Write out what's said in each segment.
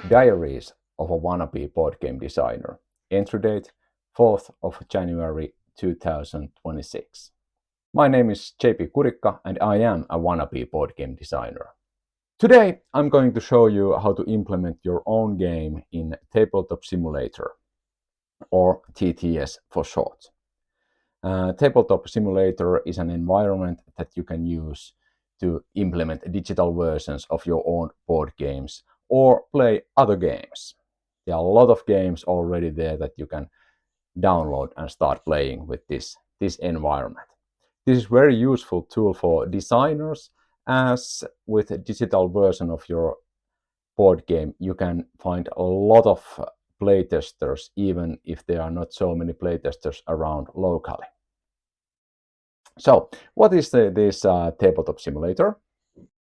Diaries of a Wannabe Board Game Designer. Entry date 4th of January 2026. My name is JP Kurikka and I am a wannabe board game designer. Today I'm going to show you how to implement your own game in Tabletop Simulator, or TTS for short. Tabletop Simulator is an environment that you can use to implement digital versions of your own board games or play other games. There are a lot of games already there that you can download and start playing with this environment. This is a very useful tool for designers, as with a digital version of your board game you can find a lot of playtesters, even if there are not so many playtesters around locally. So, what is this Tabletop Simulator?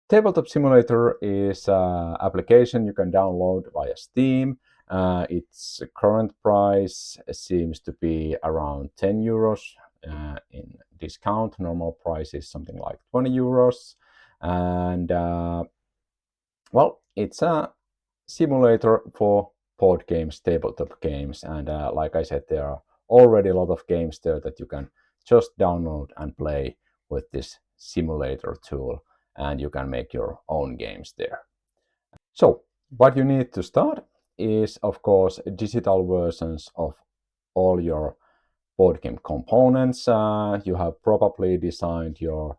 Tabletop Simulator is an application you can download via Steam. Its current price seems to be around 10 euros in discount. Normal price is something like 20 euros. And well, it's a simulator for board games, tabletop games. And like I said, there are already a lot of games there that you can just download and play with this simulator tool, and you can make your own games there. So what you need to start is, of course, digital versions of all your board game components. You have probably designed your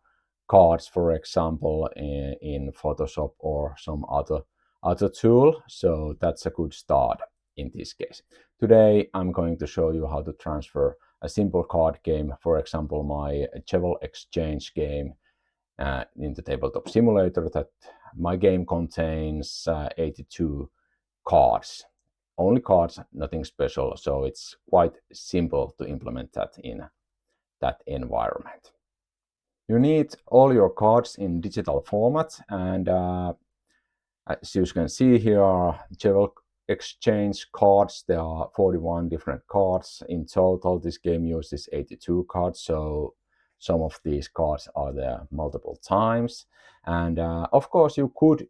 cards, for example, in Photoshop or some other tool, so that's a good start in this case. Today I'm going to show you how to transfer a simple card game, for example my Jewel Exchange game, into Tabletop Simulator. That my game contains 82 cards, only cards, nothing special, so it's quite simple to implement that in that environment. You need all your cards in digital format, and as you can see here are Jewel Exchange cards. There are 41 different cards in total. This game uses 82 cards, so some of these cards are there multiple times. And of course you could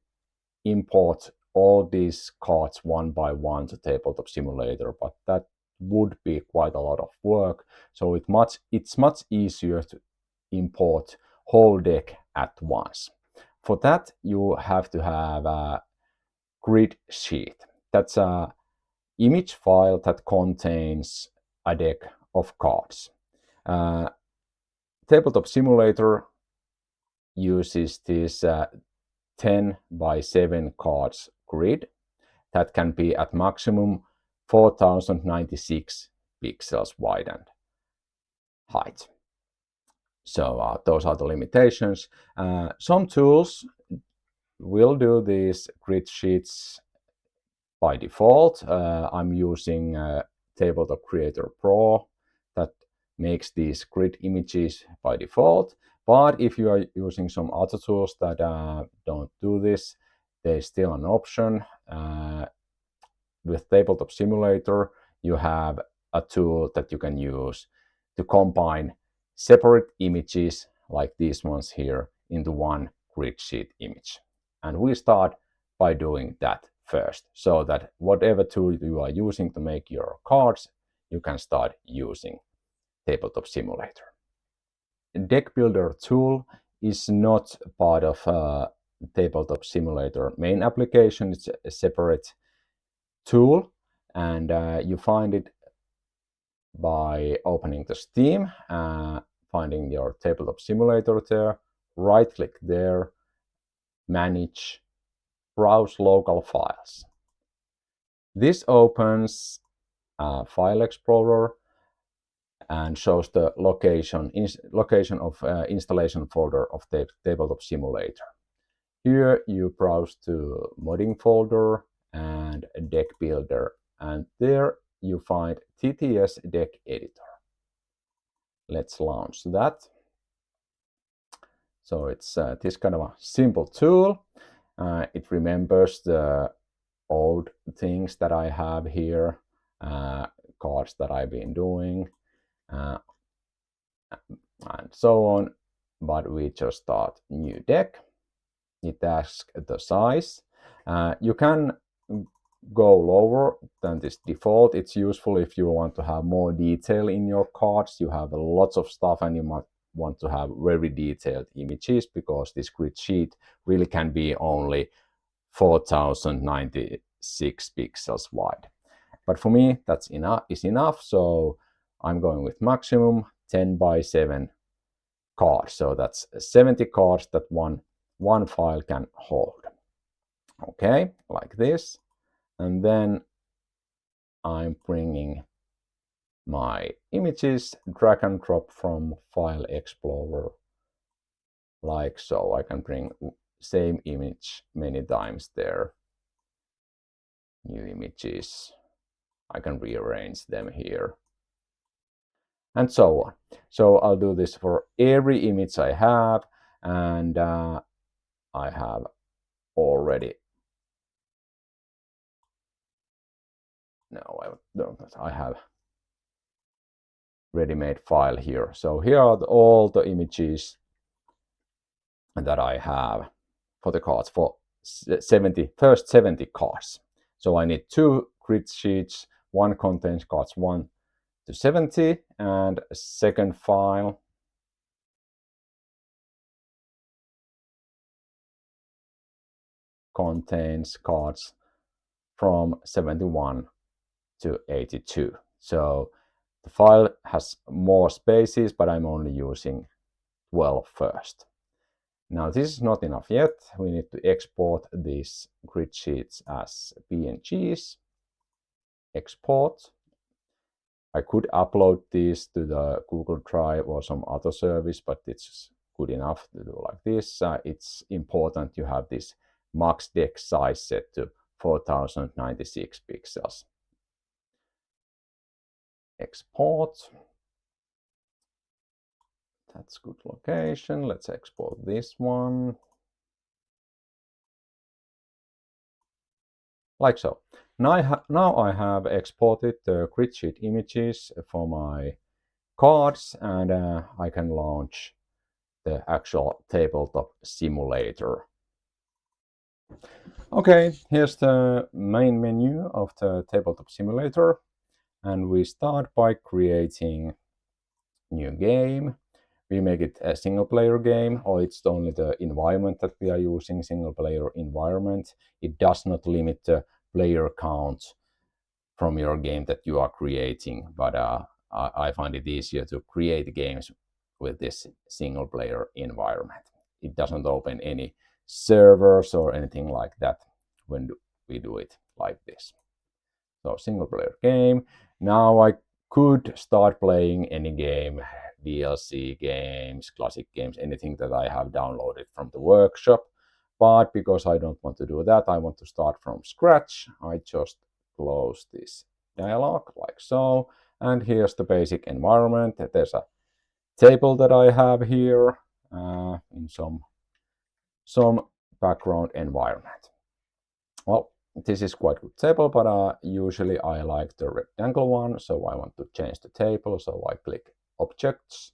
import all these cards one by one to Tabletop Simulator, but that would be quite a lot of work. So it's much easier to import whole deck at once. For that you have to have a grid sheet. That's an image file that contains a deck of cards. Tabletop Simulator uses this 10 by 7 cards grid that can be at maximum 4096 pixels wide and height. So those are the limitations. Some tools will do these grid sheets by default. I'm using Tabletop Creator Pro that makes these grid images by default. But if you are using some other tools that don't do this, there's still an option. With Tabletop Simulator, you have a tool that you can use to combine separate images like these ones here into one grid sheet image. And we start by doing that first, so that whatever tool you are using to make your cards, you can start using Tabletop Simulator. Deck Builder tool is not part of Tabletop Simulator main application. It's a separate tool, and you find it by opening the Steam, finding your Tabletop Simulator there, right click there, manage, browse local files. This opens a file explorer and shows the location of installation folder of the Tabletop Simulator. Here you browse to modding folder and deck builder, and there you find TTS Deck Editor. Let's launch that. So it's this kind of a simple tool. It remembers the old things that I have here, cards that I've been doing, and so on. But we just start new deck. It asks the size. You can go lower than this default. It's useful if you want to have more detail in your cards. You have lots of stuff and you might want to have very detailed images, because this grid sheet really can be only 4096 pixels wide. But for me, that's enough. So I'm going with maximum 10 by 7 cards. So that's 70 cards that one file can hold. Okay, like this. And then I'm bringing my images, drag and drop from File Explorer, like so. I can bring same image many times there. New images. I can rearrange them here. And so on. So I'll do this for every image I have, and I have already. No, I don't. I have ready-made file here. So here are all the images that I have for the cards for first 70 cards. So I need 2 grid sheets. One contains cards 1 to 70, and a second file contains cards from 71 to 82. So the file has more spaces, but I'm only using 12 first. Now this is not enough yet. We need to export these grid sheets as PNGs. Export. I could upload these to the Google Drive or some other service, but it's good enough to do like this. It's important you have this max deck size set to 4096 pixels. Export. That's good location. Let's export this one. Like so. Now I have exported the grid sheet images for my cards, and I can launch the actual Tabletop Simulator. Okay, here's the main menu of the Tabletop Simulator, and we start by creating new game. We make it a single player game, or it's only the environment that we are using, single player environment. It does not limit the player count from your game that you are creating, but I find it easier to create games with this single player environment. It doesn't open any servers or anything like that when we do it like this. So single player game. Now I could start playing any game, DLC games, classic games, anything that I have downloaded from the workshop. But because I don't want to do that, I want to start from scratch. I just close this dialog like so. And here's the basic environment. There's a table that I have here in some background environment. Well, this is quite good table, but usually I like the rectangle one, so I want to change the table. So I click Objects,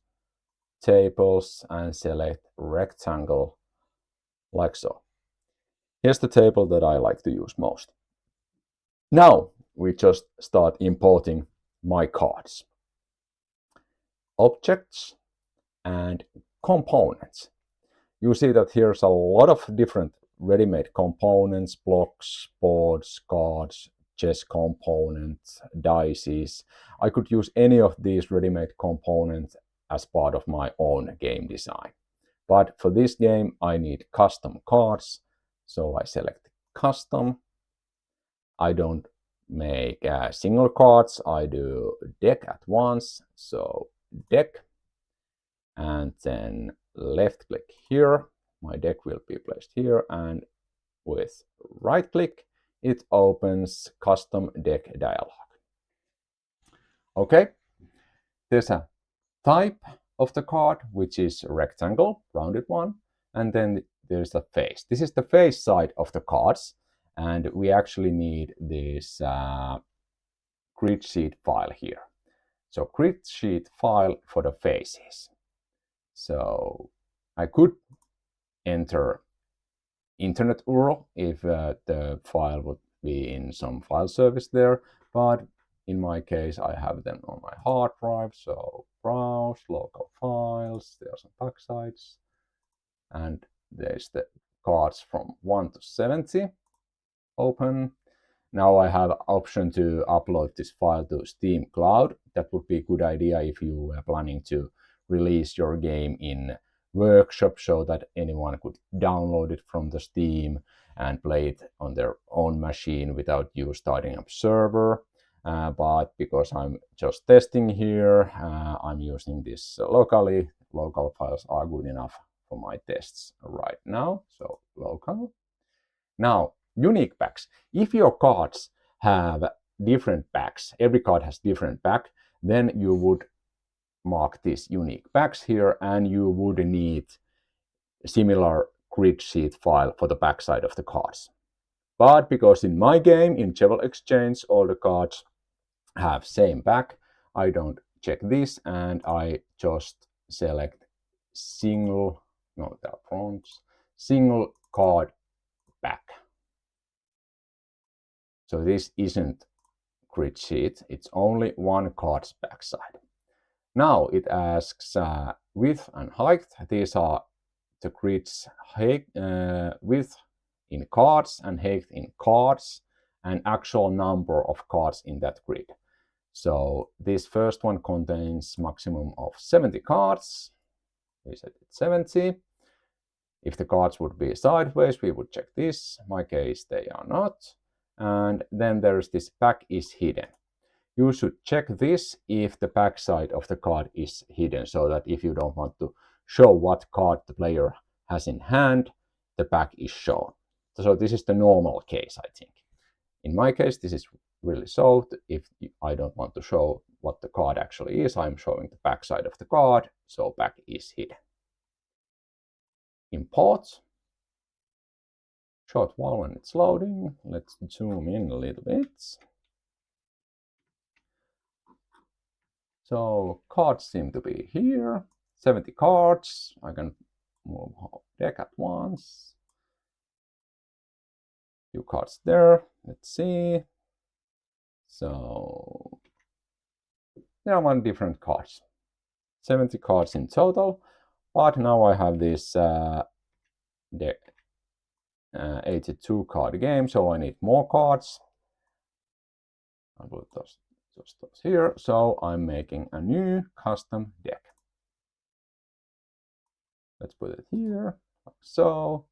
Tables, and select Rectangle, like so. Here's the table that I like to use most. Now we just start importing my cards. Objects and Components. You see that here's a lot of different ready-made components, blocks, boards, cards, chess components, dices. I could use any of these ready-made components as part of my own game design. But for this game, I need custom cards. So I select custom. I don't make single cards. I do deck at once. So deck. And then left click here. My deck will be placed here, and with right click, it opens custom deck dialog. Okay, there's a type of the card, which is rectangle, rounded one, and then there's a face. This is the face side of the cards, and we actually need this grid sheet file here. So grid sheet file for the faces. So I could enter internet URL if the file would be in some file service there, but in my case I have them on my hard drive. So browse local files, there are some backsides, and there's the cards from 1 to 70. Open. Now I have option to upload this file to Steam Cloud. That would be a good idea if you were planning to release your game in workshop so that anyone could download it from the Steam and play it on their own machine without you starting up server. But because I'm just testing here, I'm using this locally. Local files are good enough for my tests right now. So local. Now, unique packs. If your cards have different packs, every card has different pack, then you would mark these unique packs here, and you would need a similar grid sheet file for the backside of the cards. But because in my game, in Jewel Exchange, all the cards have same pack, I don't check this, and I just select single card pack. So this isn't grid sheet, it's only one card's backside. Now it asks width and height. These are the grids width in cards and height in cards, and actual number of cards in that grid. So this first one contains maximum of 70 cards. We set it 70. If the cards would be sideways, we would check this. In my case, they are not. And then there's this pack is hidden. You should check this if the backside of the card is hidden, so that if you don't want to show what card the player has in hand, the pack is shown. So this is the normal case, I think. In my case, this is really so. If I don't want to show what the card actually is, I'm showing the backside of the card, so back is hidden. Import. Short while when it's loading. Let's zoom in a little bit. So cards seem to be here. 70 cards. I can move whole deck at once. Few cards there. Let's see. So there are 1 different cards. 70 cards in total. But now I have this deck 82 card game, so I need more cards. I'll put those here. So I'm making a new custom deck. Let's put it here, like so.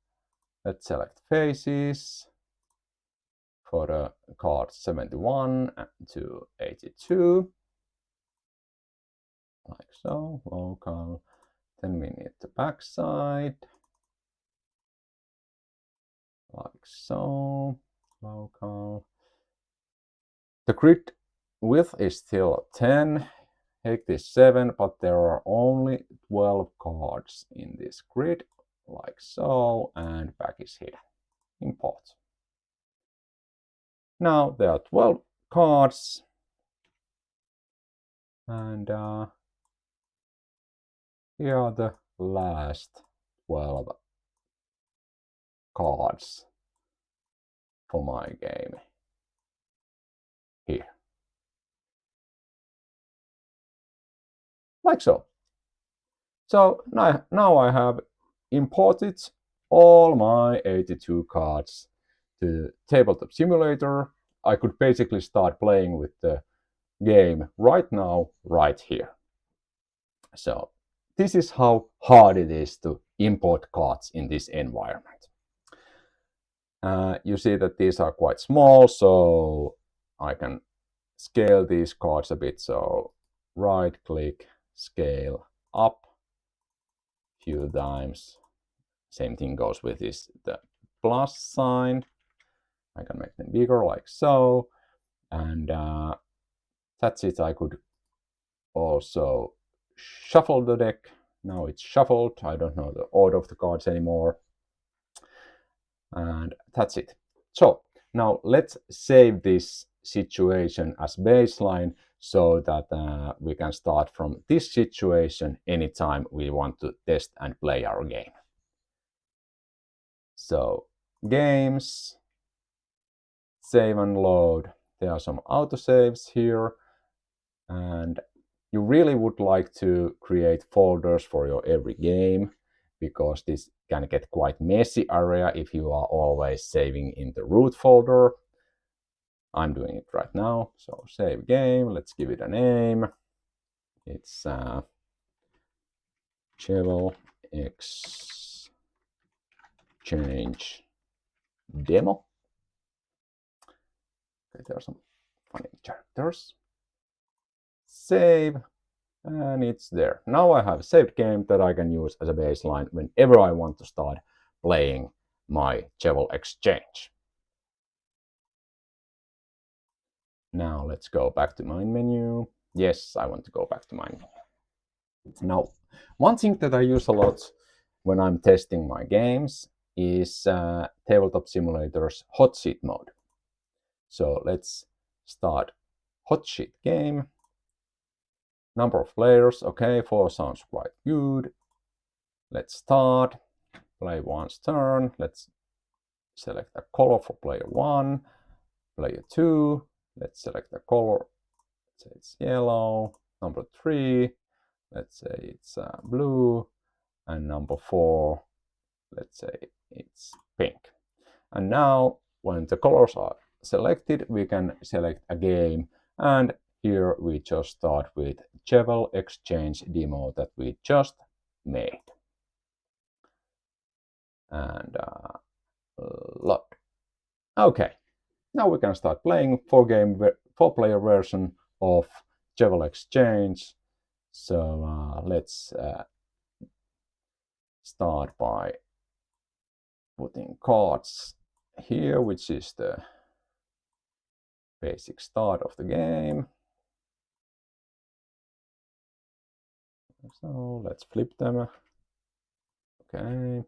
Let's select faces for the cards 71 to 82. Like so, local. Then we need the backside. Like so, local. The grid width is still 10, height is 7, but there are only 12 cards in this grid, like so, and back is hidden. Import. Now there are 12 cards, and here are the last 12 cards for my game here. Like so. So now I have imported all my 82 cards to Tabletop Simulator. I could basically start playing with the game right now, right here. So this is how hard it is to import cards in this environment. You see that these are quite small, so I can scale these cards a bit. So right click, scale up a few times. Same thing goes with the plus sign. I can make them bigger like so. And that's it. I could also shuffle the deck. Now it's shuffled. I don't know the order of the cards anymore. And that's it. So now let's save this situation as baseline so that we can start from this situation anytime we want to test and play our game. So games, save and load. There are some autosaves here, and you really would like to create folders for your every game, because this can get quite messy area if you are always saving in the root folder. I'm doing it right now. So save game, let's give it a name. It's Cheval Exchange Demo. Okay, there are some funny characters. Save, and it's there. Now I have a saved game that I can use as a baseline whenever I want to start playing my Cheval Exchange. Now let's go back to main menu. Yes, I want to go back to main menu. Now, one thing that I use a lot when I'm testing my games is Tabletop Simulator's hot seat mode. So let's start hot seat game. Number of players, okay, 4 sounds quite good. Let's start. Play one's turn. Let's select a color for player 1, player 2. Let's select a color. Let's say it's yellow. Number 3. Let's say it's blue. And number 4. Let's say it's pink. And now when the colors are selected, we can select a game, and here we just start with Cheval Exchange demo that we just made. And load. Okay, now we can start playing 4-player version of Cheval Exchange. So let's start by putting cards here, which is the basic start of the game. So let's flip them. Okay.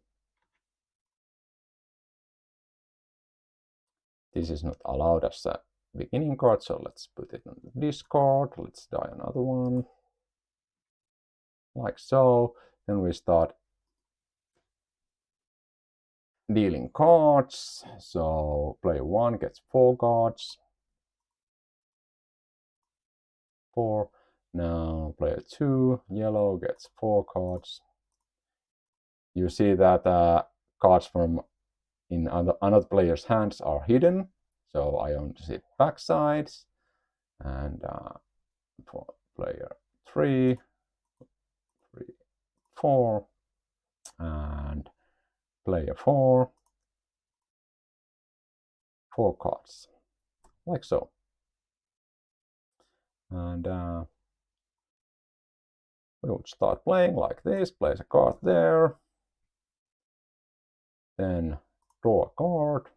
This is not allowed as a beginning card, so let's put it on the discard. Let's die another one. Like so. Then we start dealing cards. So player 1 gets 4 cards. 4. Now player 2, yellow, gets 4 cards. You see that cards from in another player's hands are hidden. So I only see back sides. And for player 3, 4, and player 4, 4 cards, like so. And we would start playing like this, place a card there, then draw a card,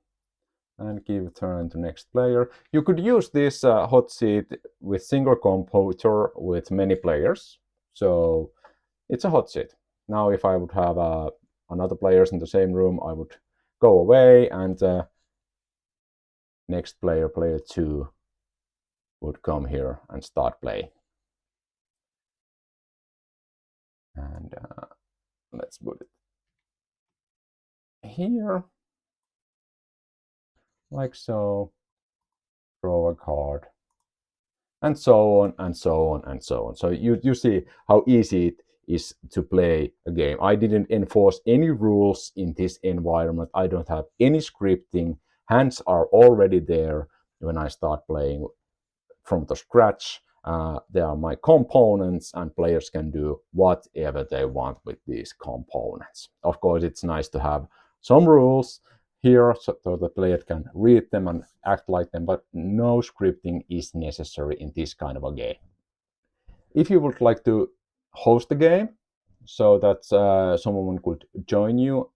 and give turn to next player. You could use this hot seat with single computer with many players, so it's a hot seat. Now if I would have another players in the same room, I would go away, and next player, player 2, would come here and start playing. And let's put it here, like so. Draw a card, and so on, and so on, and so on. So you see how easy it is to play a game. I didn't enforce any rules in this environment. I don't have any scripting. Hands are already there when I start playing from the scratch. There are my components, and players can do whatever they want with these components. Of course, it's nice to have some rules here so the player can read them and act like them, but no scripting is necessary in this kind of a game. If you would like to host a game so that someone could join you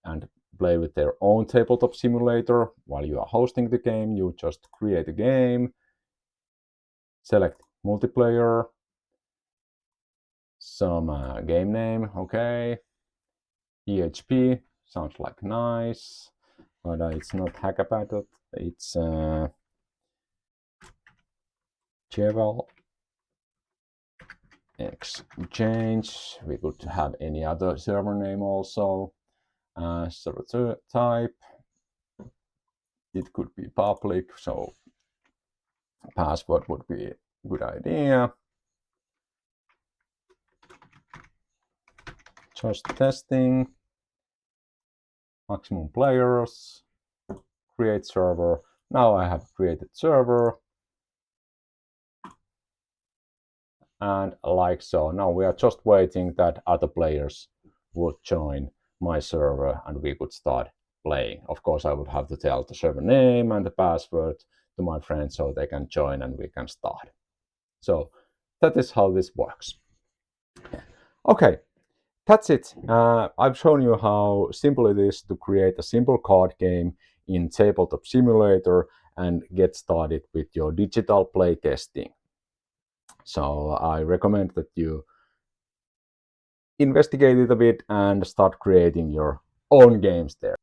and play with their own tabletop simulator while you are hosting the game, you just create a game, select multiplayer, some game name, okay, PHP, sounds like nice, but it's not Hackapaddle, it's Cheval Exchange. We could have any other server name also. Server type, it could be public, so password would be a good idea. Just testing. Maximum players. Create server. Now I have created server. And like so. Now we are just waiting that other players would join my server and we could start playing. Of course, I would have to tell the server name and the password to my friends so they can join and we can start. So that is how this works. Okay, that's it. I've shown you how simple it is to create a simple card game in Tabletop Simulator and get started with your digital playtesting. So I recommend that you investigate it a bit and start creating your own games there.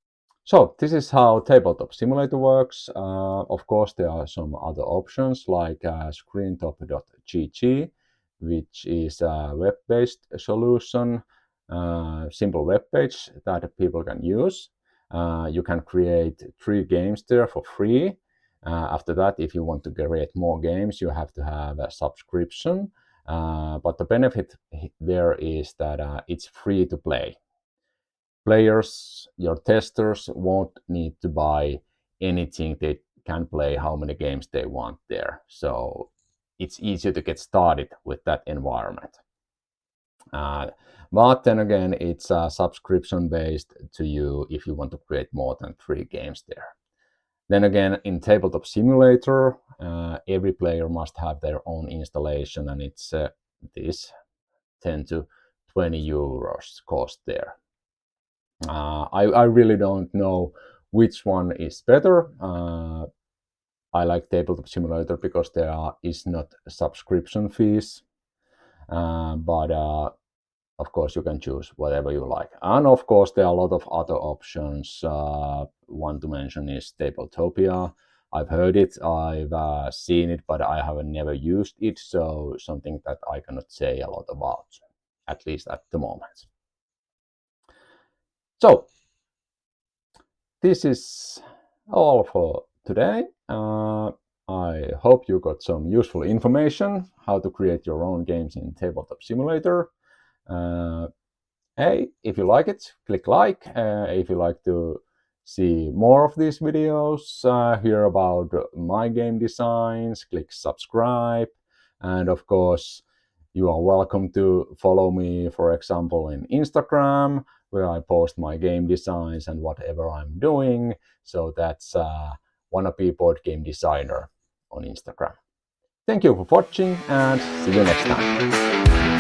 So this is how Tabletop Simulator works. Of course, there are some other options like screentop.gg, which is a web-based solution, simple web page that people can use. You can create 3 games there for free. After that, if you want to create more games, you have to have a subscription. But the benefit there is that it's free to play. Players, your testers, won't need to buy anything. They can play how many games they want there. So it's easier to get started with that environment. But then again, it's subscription based to you if you want to create more than 3 games there. Then again, in Tabletop Simulator, every player must have their own installation, and it's this 10 to 20 euros cost there. I really don't know which one is better. I like Tabletop Simulator because there is not subscription fees, but of course you can choose whatever you like. And of course there are a lot of other options. One to mention is Tabletopia. I've heard it, I've seen it, but I have never used it, so something that I cannot say a lot about, at least at the moment. So this is all for today. I hope you got some useful information how to create your own games in Tabletop Simulator. Hey, if you like it, click like. If you like to see more of these videos, hear about my game designs, click subscribe. And of course, you are welcome to follow me, for example, in Instagram, where I post my game designs and whatever I'm doing. So that's wannabe board game designer on Instagram. Thank you for watching and see you next time.